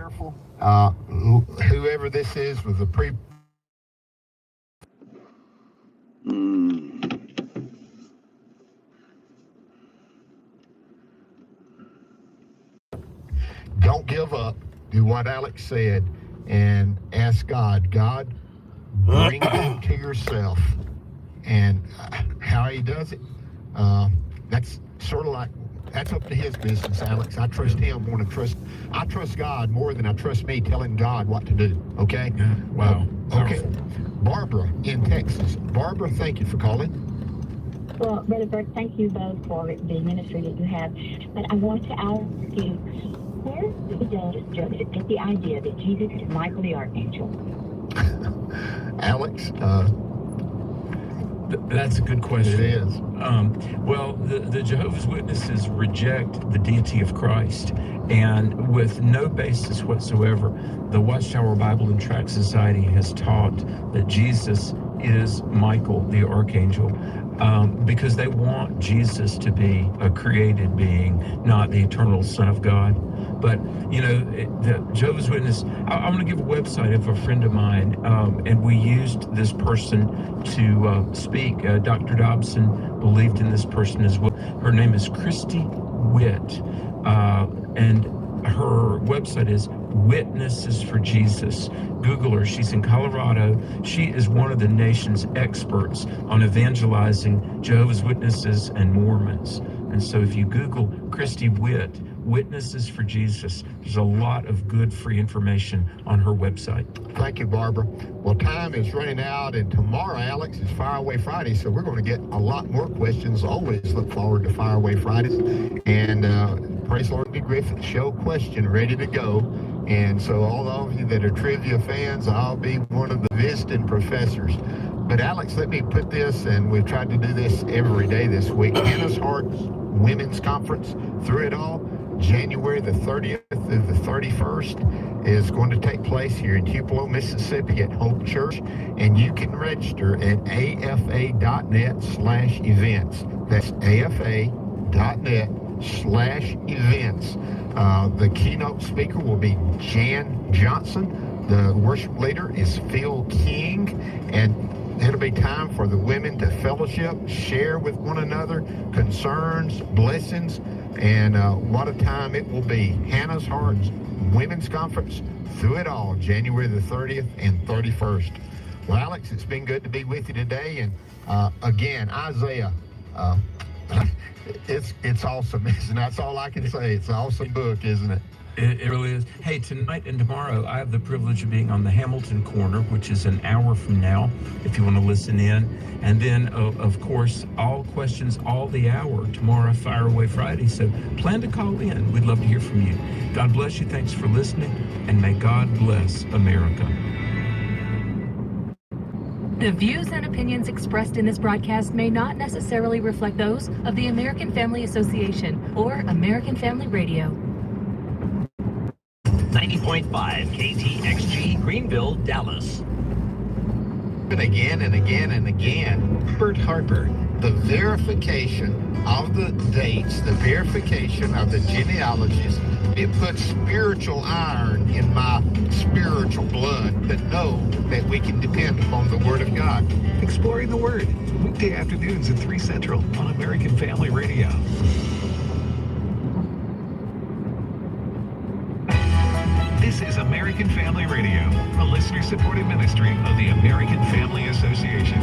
careful. Whoever this is with the Don't give up. Do what Alex said and ask God. God, bring them to yourself. And how he does it, that's sort of like, that's up to his business, Alex. I trust him more than I trust God more than I trust me telling God what to do, okay? Wow. Okay. Barbara in Texas. Barbara, thank you for calling. Well, Brother Bert, thank you both for the ministry that you have. But I want to ask you, where does Joseph get the idea that Jesus is Michael the Archangel? Alex, that's a good question. It is. Well, the Jehovah's Witnesses reject the deity of Christ, and with no basis whatsoever, the Watchtower Bible and Tract Society has taught that Jesus is Michael the Archangel, because they want Jesus to be a created being, not the eternal Son of God. But, you know, the Jehovah's Witness, I'm going to give a website of a friend of mine, and we used this person to speak. Dr. Dobson believed in this person as well. Her name is Christy Witt, and her website is Witnesses for Jesus. Google her. She's in Colorado. She is one of the nation's experts on evangelizing Jehovah's Witnesses and Mormons. And so if you Google Christy Witt, Witnesses for Jesus, there's a lot of good free information on her website. Thank you, Barbara. Well, time is running out, and tomorrow, Alex, is Fire Away Friday, so we're going to get a lot more questions. Always look forward to Fire Away Fridays. And praise the Lord, Griffith show question ready to go. And so all of you that are trivia fans, I'll be one of the visiting professors. But Alex, let me put this, and we've tried to do this every day this week. Hannah's Heart Women's Conference, through it all, January the 30th through the 31st is going to take place here in Tupelo, Mississippi at Hope Church. And you can register at afa.net/events. That's afa.net/events. The keynote speaker will be Jan Johnson. The worship leader is Phil King. And it'll be time for the women to fellowship, share with one another concerns, blessings, and what a time it will be. Hannah's Hearts Women's Conference, through it all, January the 30th and 31st. Well, Alex, it's been good to be with you today. And again, Isaiah, it's awesome, isn't it? That's all I can say. It's an awesome book, isn't it? It really is. Hey, tonight and tomorrow, I have the privilege of being on the Hamilton Corner, which is an hour from now, if you want to listen in. And then, of course, all questions, all the hour, tomorrow, Fire Away Friday. So plan to call in. We'd love to hear from you. God bless you. Thanks for listening. And may God bless America. The views and opinions expressed in this broadcast may not necessarily reflect those of the American Family Association or American Family Radio. 90.5 KTXG, Greenville, Dallas. And again and again and again, Bert Harper. the verification of the dates, the verification of the genealogies, it puts spiritual iron in my spiritual blood to know that we can depend upon the Word of God. Exploring the Word, weekday afternoons at 3 Central on American Family Radio. This is American Family Radio, a listener-supported ministry of the American Family Association.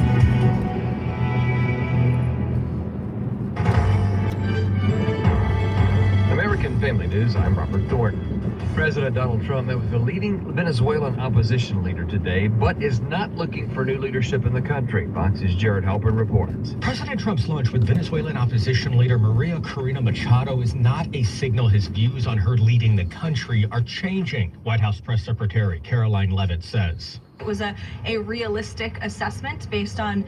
American Family News, I'm Robert Thornton. President Donald Trump met with the leading Venezuelan opposition leader today, but is not looking for new leadership in the country. Fox's Jared Halpern reports. President Trump's lunch with Venezuelan opposition leader Maria Corina Machado is not a signal his views on her leading the country are changing, White House Press Secretary Caroline Leavitt says. It was a realistic assessment based on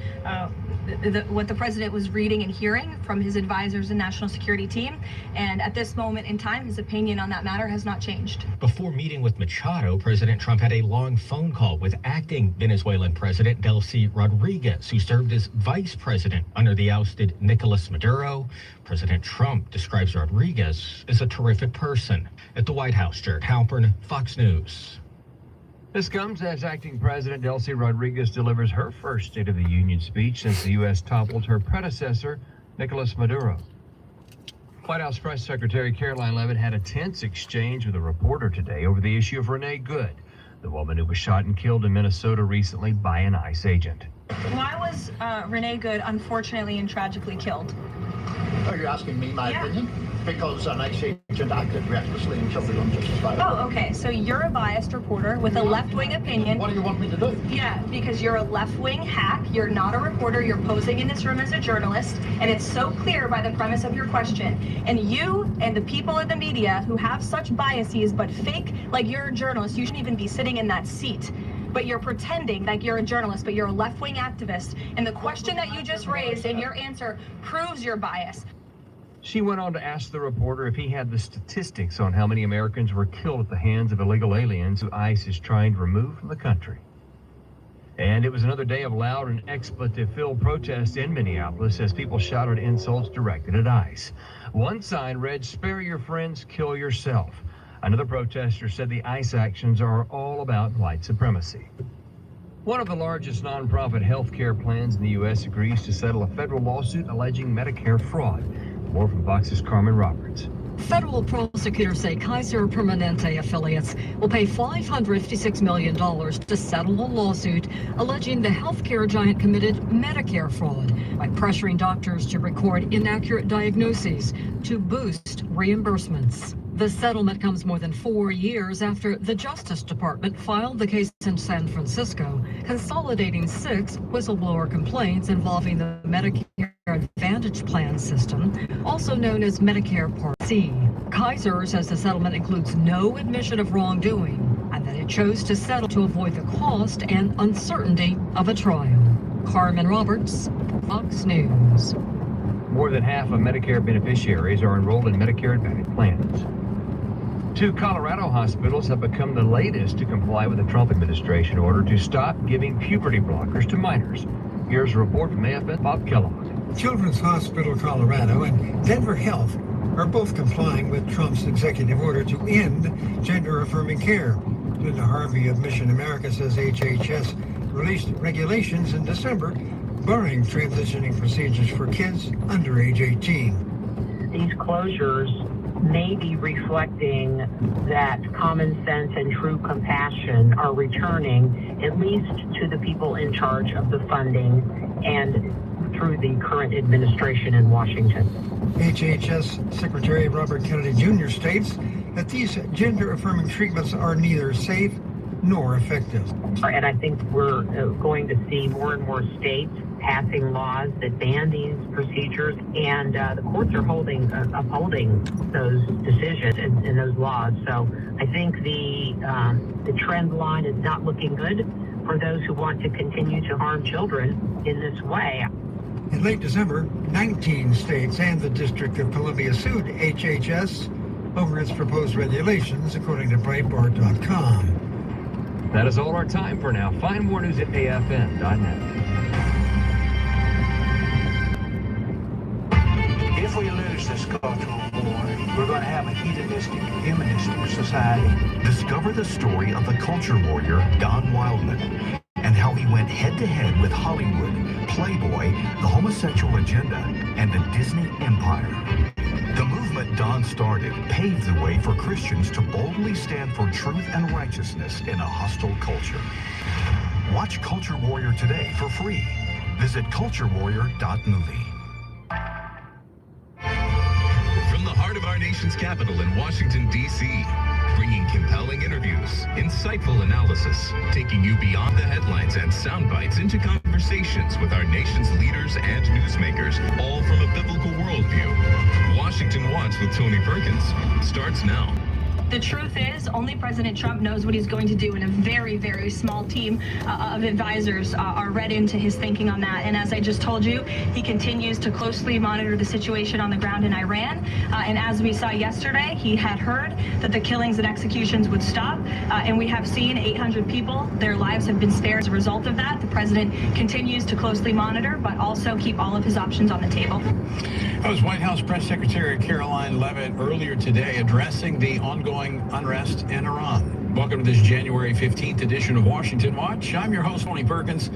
what the president was reading and hearing from his advisors and national security team. And at this moment in time, his opinion on that matter has not changed. Before meeting with Machado, President Trump had a long phone call with acting Venezuelan President Delcy Rodriguez, who served as vice president under the ousted Nicolas Maduro. President Trump describes Rodriguez as a terrific person. At the White House, Jared Halpern, Fox News. This comes as acting President Delcy Rodriguez delivers her first State of the Union speech since the U.S. toppled her predecessor, Nicolas Maduro. White House Press Secretary Caroline Leavitt had a tense exchange with a reporter today over the issue of Renee Good, the woman who was shot and killed in Minnesota recently by an ICE agent. Why was Renee Good unfortunately and tragically killed? Oh, you're asking me my opinion? Because an ICE agent acted recklessly and killed the unjustified. Oh, okay. So you're a biased reporter with a left-wing opinion. What do you want me to do? Yeah, because you're a left-wing hack. You're not a reporter. You're posing in this room as a journalist. And it's so clear by the premise of your question. And you and the people in the media who have such biases but fake like you're a journalist, you shouldn't even be sitting in that seat. But you're pretending like you're a journalist, but you're a left-wing activist. And the question that you just raised and your answer proves your bias. She went on to ask the reporter if he had the statistics on how many Americans were killed at the hands of illegal aliens who ICE is trying to remove from the country. And it was another day of loud and expletive-filled protests in Minneapolis as people shouted insults directed at ICE. One sign read, "Spare your friends, kill yourself." Another protester said the ICE actions are all about white supremacy. One of the largest nonprofit health care plans in the U.S. agrees to settle a federal lawsuit alleging Medicare fraud. More from Fox's Carmen Roberts. Federal prosecutors say Kaiser Permanente affiliates will pay $556 million to settle a lawsuit alleging the healthcare giant committed Medicare fraud by pressuring doctors to record inaccurate diagnoses to boost reimbursements. The settlement comes more than 4 years after the Justice Department filed the case in San Francisco, consolidating 6 whistleblower complaints involving the Medicare Advantage Plan system, also known as Medicare Part C. Kaiser says the settlement includes no admission of wrongdoing and that it chose to settle to avoid the cost and uncertainty of a trial. Carmen Roberts, Fox News. More than half of Medicare beneficiaries are enrolled in Medicare Advantage plans. 2 Colorado hospitals have become the latest to comply with the Trump administration order to stop giving puberty blockers to minors. Here's a report from AFN Bob Kellogg. Children's Hospital Colorado and Denver Health are both complying with Trump's executive order to end gender-affirming care. Linda Harvey of Mission America says HHS released regulations in December barring transitioning procedures for kids under age 18. These closures may be reflecting that common sense and true compassion are returning, at least to the people in charge of the funding and through the current administration in Washington. HHS Secretary Robert Kennedy Jr. states that these gender-affirming treatments are neither safe nor effective. And I think we're going to see more and more states passing laws that ban these procedures, and the courts are upholding those decisions and those laws. So I think the trend line is not looking good for those who want to continue to harm children in this way. In late December, 19 states and the District of Columbia sued HHS over its proposed regulations, according to Breitbart.com. That is all our time for now. Find more news at AFN.net. If we lose this cultural war, we're going to have a hedonistic, humanistic society. Discover the story of the culture warrior, Don Wildman, and how he went head-to-head with Hollywood, Playboy, the homosexual agenda, and the Disney empire. The movement Don started paved the way for Christians to boldly stand for truth and righteousness in a hostile culture. Watch Culture Warrior today for free. Visit culturewarrior.movie. From the heart of our nation's capital in Washington, D.C., bringing compelling interviews, insightful analysis, taking you beyond the headlines and sound bites into conversations with our nation's leaders and newsmakers, all from a biblical worldview. Washington Watch with Tony Perkins starts now. The truth is, only President Trump knows what he's going to do, and a very, very small team of advisors are read into his thinking on that. And as I just told you, he continues to closely monitor the situation on the ground in Iran. And as we saw yesterday, he had heard that the killings and executions would stop. And we have seen 800 people, their lives have been spared as a result of that. The president continues to closely monitor, but also keep all of his options on the table. That was White House Press Secretary Caroline Leavitt earlier today addressing the ongoing unrest in Iran. Welcome to this January 15th edition of Washington Watch. I'm your host, Tony Perkins.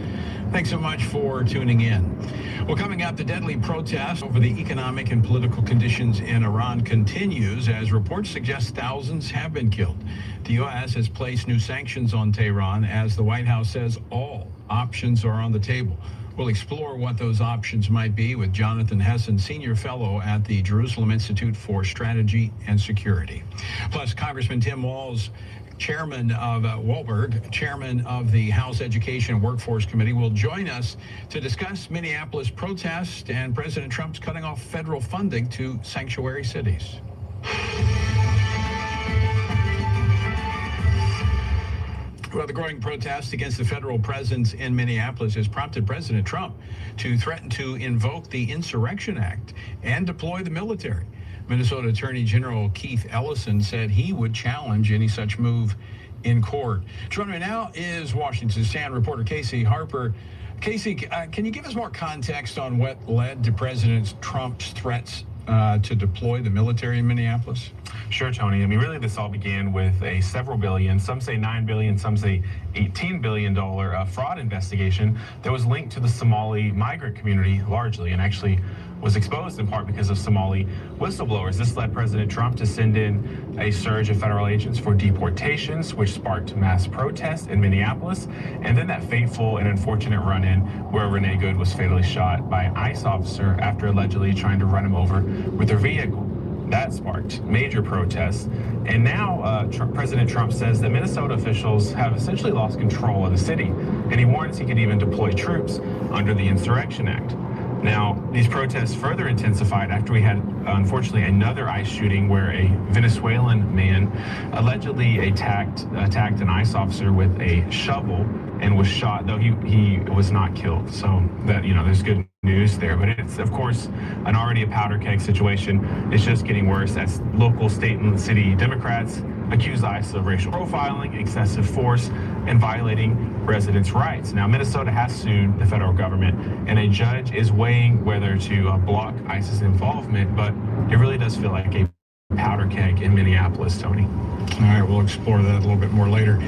Thanks so much for tuning in. Well, coming up, the deadly protest over the economic and political conditions in Iran continues as reports suggest thousands have been killed. The U.S. has placed new sanctions on Tehran as the White House says all options are on the table. We'll explore what those options might be with Jonathan Hessen, Senior Fellow at the Jerusalem Institute for Strategy and Security. Plus, Congressman Tim Walz, Chairman of Wahlberg, Chairman of the House Education and Workforce Committee, will join us to discuss Minneapolis protests and President Trump's cutting off federal funding to sanctuary cities. Well, the growing protest against the federal presence in Minneapolis has prompted President Trump to threaten to invoke the Insurrection Act and deploy the military. Minnesota Attorney General Keith Ellison said he would challenge any such move in court. Joining me now is Washington Stand reporter Casey Harper. Casey, can you give us more context on what led to President Trump's threats to deploy the military in Minneapolis? Sure, Tony. I mean, really, this all began with a several billion, some say $9 billion, some say $18 billion fraud investigation that was linked to the Somali migrant community largely, and actually was exposed in part because of Somali whistleblowers. This led President Trump to send in a surge of federal agents for deportations, which sparked mass protests in Minneapolis, and then that fateful and unfortunate run-in where Renee Good was fatally shot by an ICE officer after allegedly trying to run him over with their vehicle. That sparked major protests. And now President Trump says that Minnesota officials have essentially lost control of the city, and he warns he could even deploy troops under the Insurrection Act. Now, these protests further intensified after we had, unfortunately, another ICE shooting where a Venezuelan man allegedly attacked an ICE officer with a shovel and was shot, though he was not killed. So that, there's good news there. But it's, of course, already a powder keg situation. It's just getting worse as local, state, and city Democrats accuse ICE of racial profiling, excessive force, and violating residents' rights. Now, Minnesota has sued the federal government, and a judge is weighing whether to block ICE's involvement, but it really does feel like a powder keg in Minneapolis, Tony. All right, we'll explore that a little bit more later.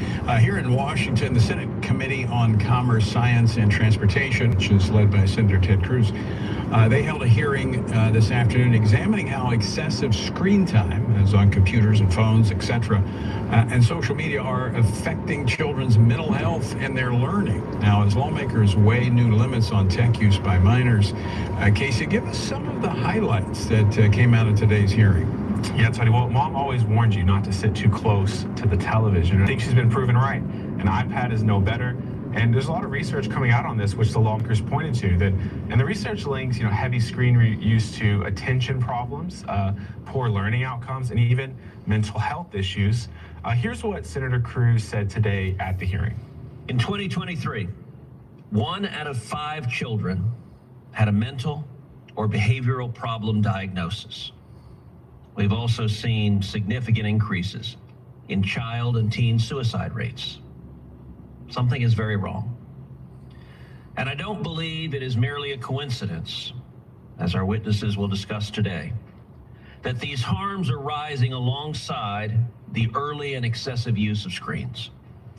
Here in Washington, the Senate Committee on Commerce, Science, and Transportation, which is led by Senator Ted Cruz, they held a hearing this afternoon examining how excessive screen time, as on computers and phones, etc., and social media are affecting children's mental health and their learning. Now, as lawmakers weigh new limits on tech use by minors, Casey, give us some of the highlights that came out of today's hearing. Yeah, Tony, well, Mom always warned you not to sit too close to the television. I think she's been proven right. An iPad is no better. And there's a lot of research coming out on this, which the lawmakers pointed to, and the research links, heavy screen use to attention problems, poor learning outcomes, and even mental health issues. Here's what Senator Cruz said today at the hearing. In 2023, 1 out of 5 children had a mental or behavioral problem diagnosis. We've also seen significant increases in child and teen suicide rates. Something is very wrong. And I don't believe it is merely a coincidence, as our witnesses will discuss today, that these harms are rising alongside the early and excessive use of screens.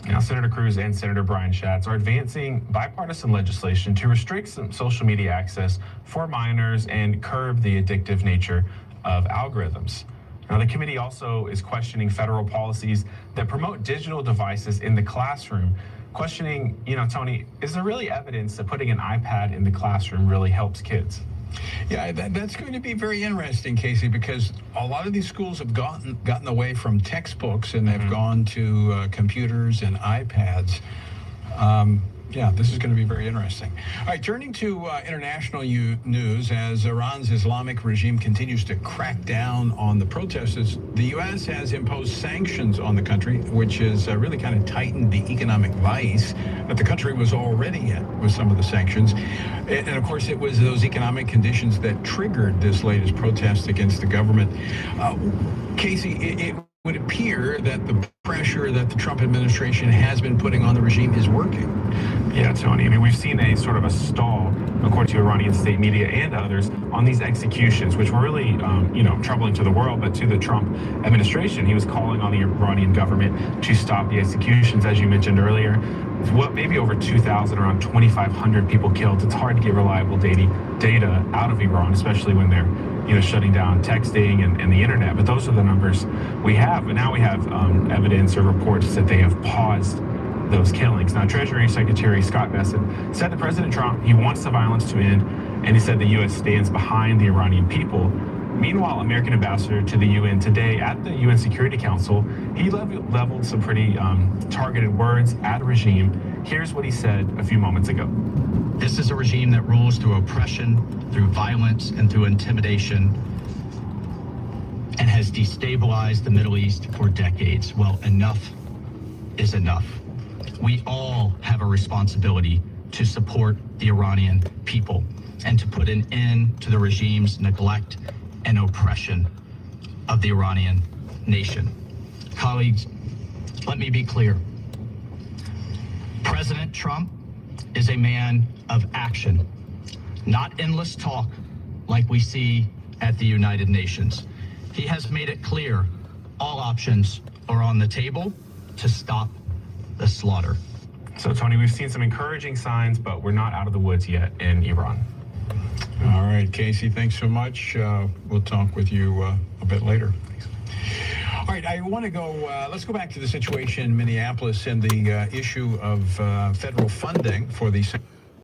Now, Senator Cruz and Senator Brian Schatz are advancing bipartisan legislation to restrict some social media access for minors and curb the addictive nature of algorithms. Now, the committee also is questioning federal policies that promote digital devices in the classroom, questioning, Tony, is there really evidence that putting an iPad in the classroom really helps kids? Yeah, that's going to be very interesting, Casey, because a lot of these schools have gotten away from textbooks and they've gone to computers and iPads. Yeah, this is going to be very interesting. All right, turning to international news, as Iran's Islamic regime continues to crack down on the protesters, the U.S. has imposed sanctions on the country, which has really kind of tightened the economic vice that the country was already in with some of the sanctions. And of course, it was those economic conditions that triggered this latest protest against the government. Casey, it would appear that the pressure that the Trump administration has been putting on the regime is working. Yeah, Tony. I mean, we've seen a sort of a stall, according to Iranian state media and others, on these executions, which were really, troubling to the world, but to the Trump administration. He was calling on the Iranian government to stop the executions, as you mentioned earlier. Maybe over 2,000, around 2,500 people killed. It's hard to get reliable data out of Iran, especially when they're shutting down texting and the internet. But those are the numbers we have. But now we have evidence or reports that they have paused those killings. Now, Treasury Secretary Scott Bessent said that President Trump, he wants the violence to end, and he said the U.S. stands behind the Iranian people. Meanwhile, American ambassador to the UN today at the UN Security Council, he leveled some pretty targeted words at a regime. Here's what he said a few moments ago. This is a regime that rules through oppression, through violence, and through intimidation, and has destabilized the Middle East for decades. Well, enough is enough. We all have a responsibility to support the Iranian people and to put an end to the regime's neglect and oppression of the Iranian nation. Colleagues, let me be clear. President Trump is a man of action, not endless talk like we see at the United Nations. He has made it clear all options are on the table to stop the slaughter. So, Tony, we've seen some encouraging signs, but we're not out of the woods yet in Iran. All right, Casey, thanks so much. We'll talk with you a bit later. Thanks. All right, I want to go, let's go back to the situation in Minneapolis and the issue of federal funding for the